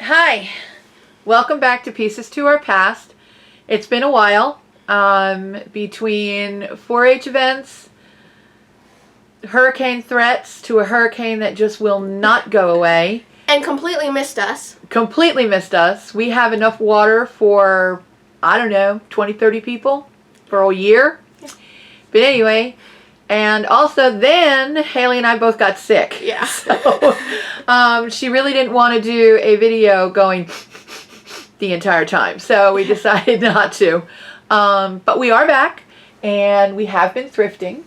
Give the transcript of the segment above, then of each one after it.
Hi, welcome back to Pieces to Our Past. It's been a while between 4-H events, hurricane threats to a hurricane that just will not go away. And completely missed us. Completely missed us. We have enough water for, I don't know, 20, 30 people for a year. Yeah. But anyway, and also then Haley and I both got sick. Yeah. So she really didn't want to do a video going the entire time. So we decided not to. But we are back and we have been thrifting.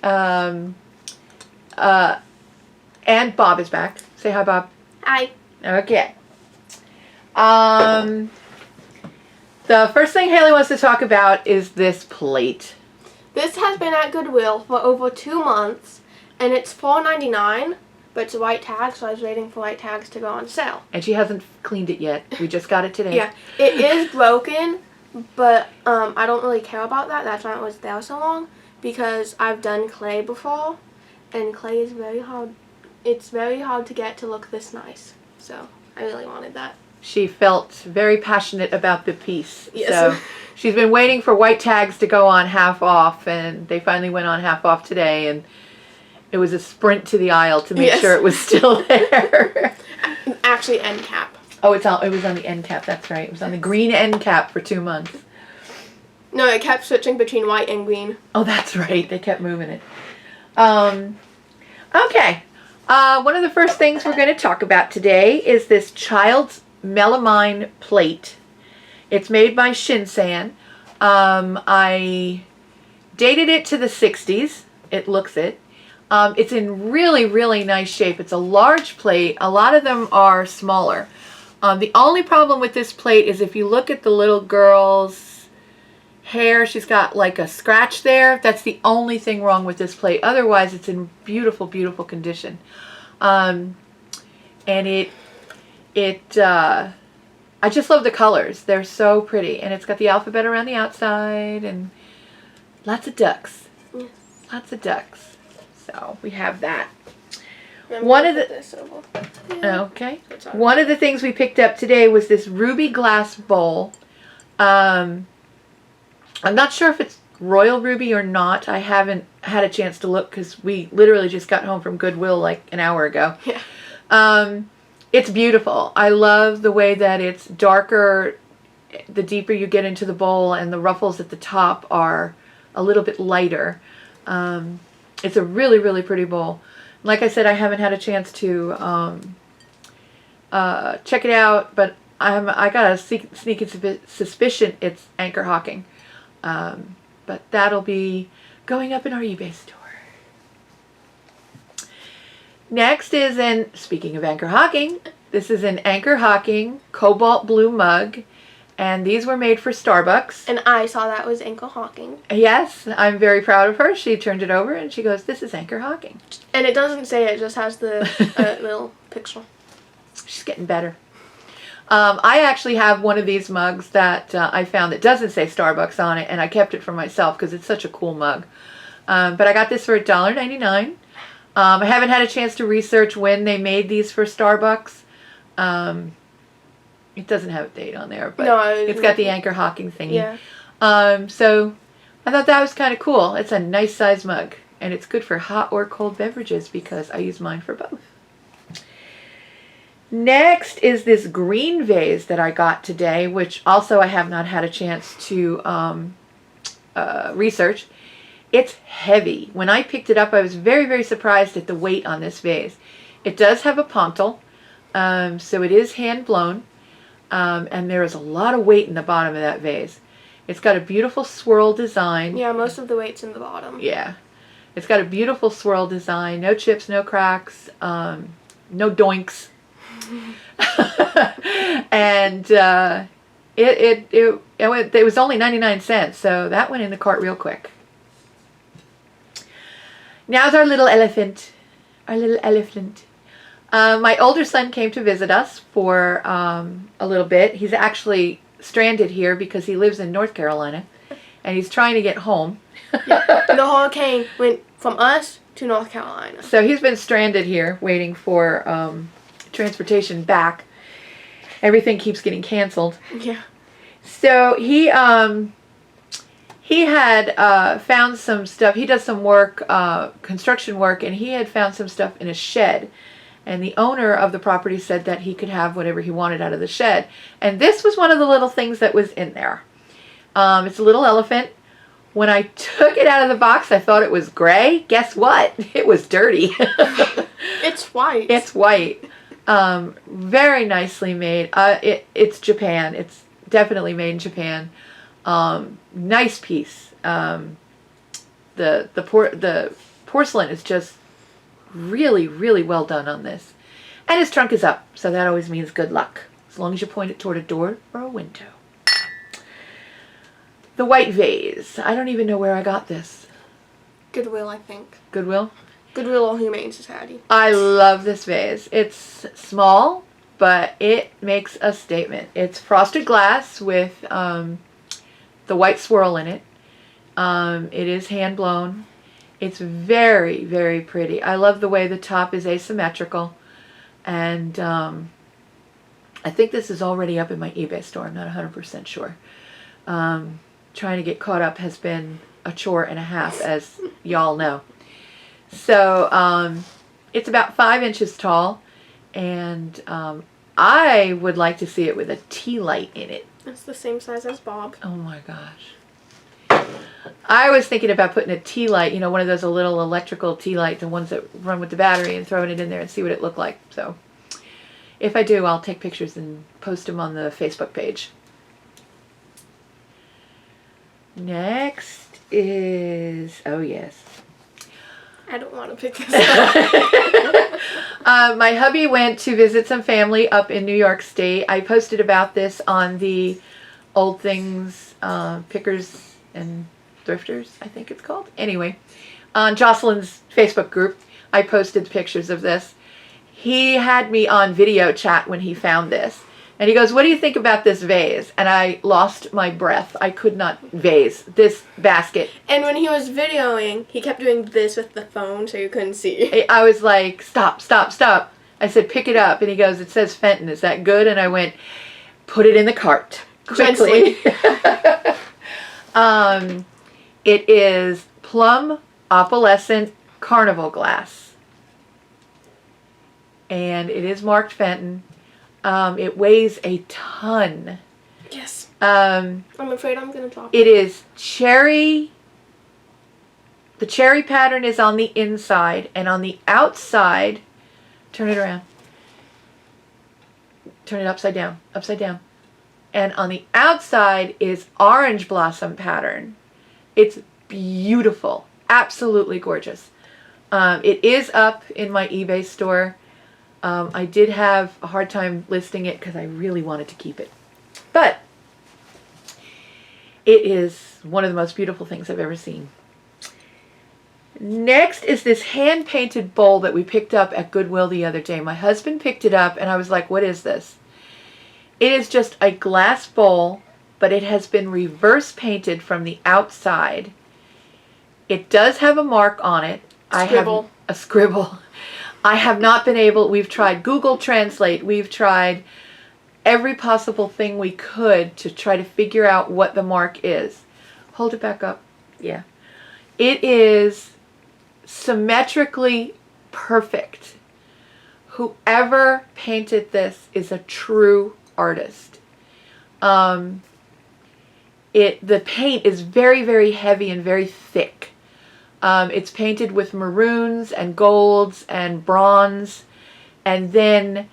And Bob is back. Say hi, Bob. Hi. Okay. The first thing Haley wants to talk about is this plate. This has been at Goodwill for over 2 months, and it's $4.99, but it's a white tag, so I was waiting for white tags to go on sale. And she hasn't cleaned it yet. We just got it today. Yeah, it is broken, but I don't really care about that. That's why it was there so long, because I've done clay before, and clay is very hard. It's very hard to get to look this nice, so I really wanted that. She felt very passionate about the piece. Yes. So she's been waiting for white tags to go on half off, and they finally went on half off today, and it was a sprint to the aisle to make sure it was still there. Actually, end cap. Oh, it was on the end cap, that's right. It was on the green end cap for 2 months. No, it kept switching between white and green. Oh, that's right. They kept moving it. Okay. One of the first things we're going to talk about today is this child's melamine plate. It's made by Shinsan. I dated it to the 60s. It looks it. It's in really, really nice shape. It's a large plate. A lot of them are smaller. The only problem with this plate is if you look at the little girl's hair, she's got like a scratch there. That's the only thing wrong with this plate. Otherwise, it's in beautiful, beautiful condition. And I just love the colors. They're so pretty. And it's got the alphabet around the outside and lots of ducks. Yes. Lots of ducks. So we have that. Okay. One of the things we picked up today was this ruby glass bowl. I'm not sure if it's royal ruby or not. I haven't had a chance to look because we literally just got home from Goodwill like an hour ago. Yeah. It's beautiful. I love the way that it's darker the deeper you get into the bowl, and the ruffles at the top are a little bit lighter. It's a really, really pretty bowl. Like I said, I haven't had a chance to check it out, but I got a sneaky suspicion it's anchor hocking. But that'll be going up in our eBay store. Next is speaking of anchor hocking, this is an anchor hocking cobalt blue mug, and these were made for Starbucks. And I saw that was anchor hocking. Yes, I'm very proud of her. She turned it over and she goes, "This is anchor hocking." And it doesn't say it, just has the little picture. She's getting better. I actually have one of these mugs that I found that doesn't say Starbucks on it, and I kept it for myself because it's such a cool mug. But I got this for $1.99. I haven't had a chance to research when they made these for Starbucks. It doesn't have a date on there, but no, it's got the anchor hocking thingy. Yeah. So I thought that was kind of cool. It's a nice size mug, and it's good for hot or cold beverages because I use mine for both. Next is this green vase that I got today, which also I have not had a chance to research. It's heavy. When I picked it up, I was very, very surprised at the weight on this vase. It does have a pontil, so it is hand blown, and there is a lot of weight in the bottom of that vase. It's got a beautiful swirl design. Yeah, most of the weight's in the bottom. Yeah. It's got a beautiful swirl design. No chips, no cracks, no doinks. And it was only 99 cents, so that went in the cart real quick. Now's our little elephant. Our little elephant. My older son came to visit us for a little bit. He's actually stranded here because he lives in North Carolina, and he's trying to get home. Yeah. The hurricane went from us to North Carolina. So he's been stranded here waiting for transportation back. everything keeps getting canceled. Yeah. So he had found some stuff. He does some work, construction work, and he had found some stuff in a shed. And the owner of the property said that he could have whatever he wanted out of the shed. And this was one of the little things that was in there. It's a little elephant. When I took it out of the box, I thought it was gray. Guess what? It was dirty. It's white. It's white. Very nicely made. It's Japan. It's definitely made in Japan. Nice piece. The porcelain is just really, really well done on this. And his trunk is up, so that always means good luck, as long as you point it toward a door or a window. The white vase. I don't even know where I got this. Goodwill, I think. Goodwill? Goodwill or Humane Society. I love this vase. It's small, but it makes a statement. It's frosted glass with the white swirl in it. It is hand blown. It's very, very pretty. I love the way the top is asymmetrical. And I think this is already up in my eBay store. I'm not 100% sure. Trying to get caught up has been a chore and a half, as y'all know. So it's about 5 inches tall, and I would like to see it with a tea light in it. It's the same size as Bob. Oh my gosh. I was thinking about putting a tea light, you know, one of those little electrical tea lights, the ones that run with the battery, and throwing it in there and see what it looked like. So if I do, I'll take pictures and post them on the Facebook page. Next is, oh yes. I don't want to pick this up. My hubby went to visit some family up in New York State. I posted about this on the Old Things Pickers and Thrifters, I think it's called. Anyway, on Jocelyn's Facebook group, I posted pictures of this. He had me on video chat when he found this. And he goes, "What do you think about this vase?" And I lost my breath. I could not vase this basket. And when he was videoing, he kept doing this with the phone so you couldn't see. I was like, "Stop, stop, stop." I said, "Pick it up." And he goes, "It says Fenton. Is that good?" And I went, "Put it in the cart quickly." It is plum opalescent carnival glass. And it is marked Fenton. It weighs a ton. Yes. I'm afraid I'm going to drop it. It is cherry. The cherry pattern is on the inside, and on the outside, turn it around. Turn it upside down. Upside down. And on the outside is orange blossom pattern. It's beautiful. Absolutely gorgeous. It is up in my eBay store. I did have a hard time listing it because I really wanted to keep it. But it is one of the most beautiful things I've ever seen. Next is this hand-painted bowl that we picked up at Goodwill the other day. My husband picked it up and I was like, "What is this?" It is just a glass bowl, but it has been reverse painted from the outside. It does have a mark on it. Scribble. I have a scribble. I have not been able, we've tried Google Translate, we've tried every possible thing we could to try to figure out what the mark is. Hold it back up. Yeah. It is symmetrically perfect. Whoever painted this is a true artist. The paint is very, very heavy and very thick. It's painted with maroons and golds and bronze, and then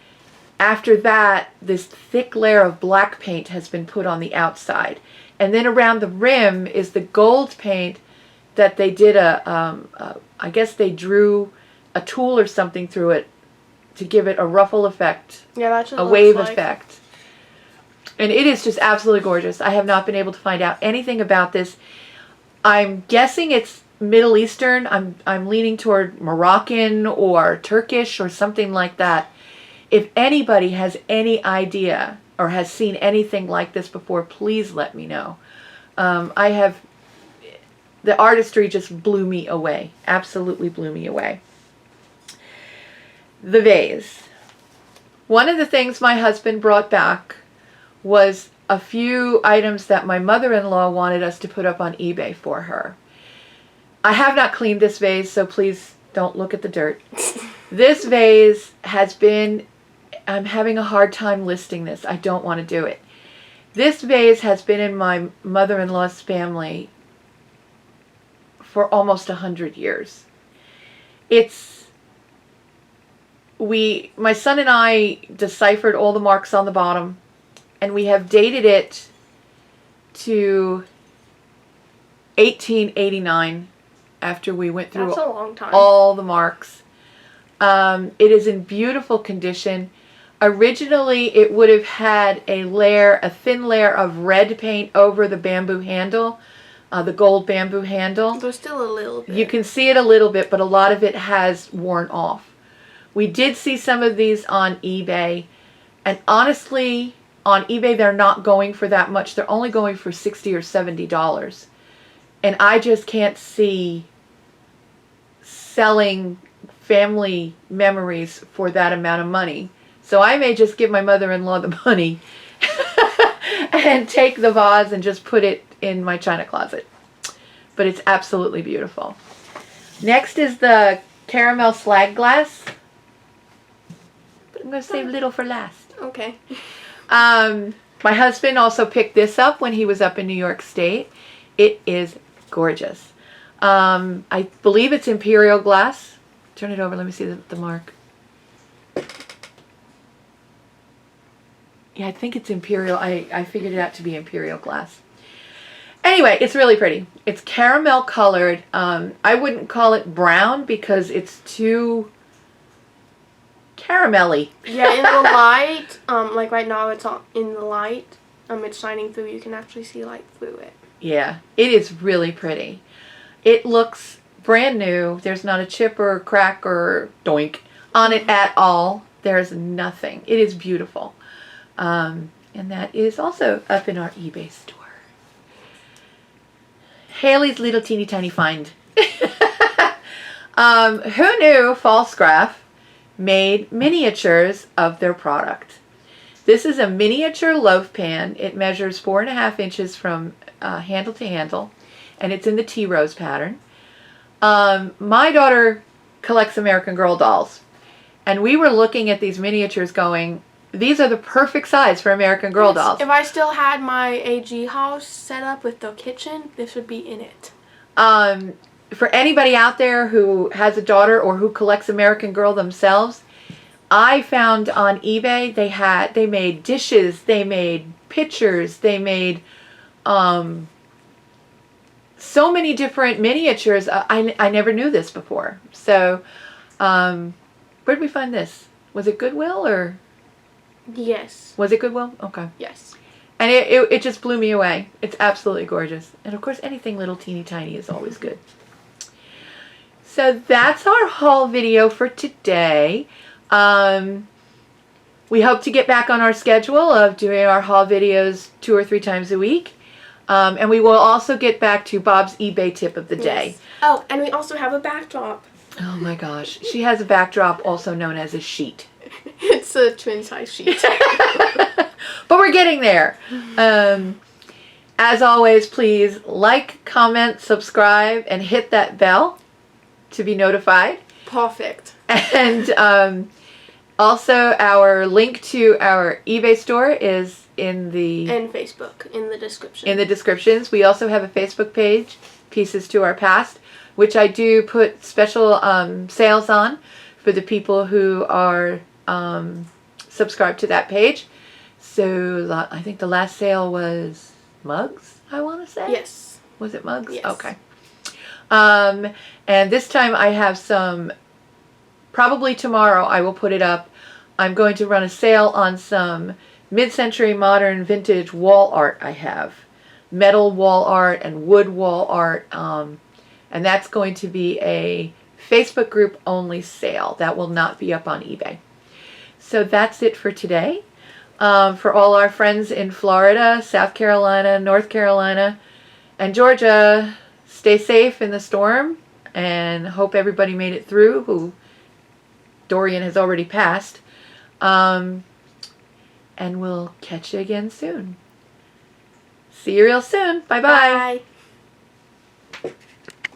after that this thick layer of black paint has been put on the outside, and then around the rim is the gold paint that they did I guess they drew a tool or something through it to give it a ruffle effect, yeah, that's what a wave effect. And it is just absolutely gorgeous. I have not been able to find out anything about this. I'm guessing it's Middle Eastern. I'm leaning toward Moroccan or Turkish or something like that. If anybody has any idea or has seen anything like this before, please let me know. The artistry just blew me away. Absolutely blew me away. The vase. One of the things my husband brought back was a few items that my mother-in-law wanted us to put up on eBay for her. I have not cleaned this vase, so please don't look at the dirt. This vase has been, I'm having a hard time listing this. I don't want to do it. This vase has been in my mother-in-law's family for almost 100 years. My son and I deciphered all the marks on the bottom, and we have dated it to 1889 after we went through That's a long time. all the marks. It is in beautiful condition. Originally, it would have had a thin layer of red paint over the bamboo handle, the gold bamboo handle. There's still a little bit. You can see it a little bit, but a lot of it has worn off. We did see some of these on eBay, and honestly, on eBay they're not going for that much. They're only going for $60 or $70. And I just can't see selling family memories for that amount of money. So I may just give my mother-in-law the money and take the vase and just put it in my china closet. But it's absolutely beautiful. Next is the caramel slag glass. But I'm going to save little for last. Okay. My husband also picked this up when he was up in New York State. It is gorgeous. I believe it's imperial glass. Turn it over. Let me see the mark. Yeah, I think it's imperial. I figured it out to be imperial glass. Anyway, it's really pretty. It's caramel colored. I wouldn't call it brown because it's too caramelly. Yeah, in the light, like right now it's in the light. It's shining through. You can actually see light through it. Yeah, it is really pretty. It looks brand new. There's not a chip or crack or doink on it at all. There's nothing. It is beautiful. And that is also up in our eBay store. Haley's little teeny tiny find. Who knew Falsgraf made miniatures of their product? This is a miniature loaf pan. It measures 4.5 inches from handle to handle, and it's in the tea rose pattern. My daughter collects American Girl dolls, and we were looking at these miniatures going, these are the perfect size for American Girl dolls. If I still had my AG house set up with the kitchen, this would be in it. For anybody out there who has a daughter or who collects American Girl themselves, I found on eBay they made dishes, they made pitchers, they made so many different miniatures. I never knew this before. So where did we find this? Was it Goodwill or? Yes. Was it Goodwill? Okay. Yes. And it just blew me away. It's absolutely gorgeous. And of course anything little teeny tiny is always good. So that's our haul video for today. We hope to get back on our schedule of doing our haul videos 2 or 3 times a week. And we will also get back to Bob's eBay tip of the day. Yes. Oh, and we also have a backdrop. Oh my gosh. She has a backdrop also known as a sheet. It's a twin size sheet. But we're getting there. As always, please like, comment, subscribe, and hit that bell to be notified. Perfect. And also our link to our eBay store is in the... And Facebook, in the description. In the descriptions. We also have a Facebook page, Pieces to Our Past, which I do put special sales on for the people who are subscribed to that page. So I think the last sale was mugs, I want to say. Yes. Was it mugs? Yes. Okay. And this time I have some, probably tomorrow I will put it up. I'm going to run a sale on some mid-century modern vintage wall art I have. Metal wall art and wood wall art. And that's going to be a Facebook group only sale. That will not be up on eBay. So that's it for today. For all our friends in Florida, South Carolina, North Carolina, and Georgia, stay safe in the storm and hope everybody made it through who Dorian has already passed. And we'll catch you again soon. See you real soon. Bye-bye. Bye.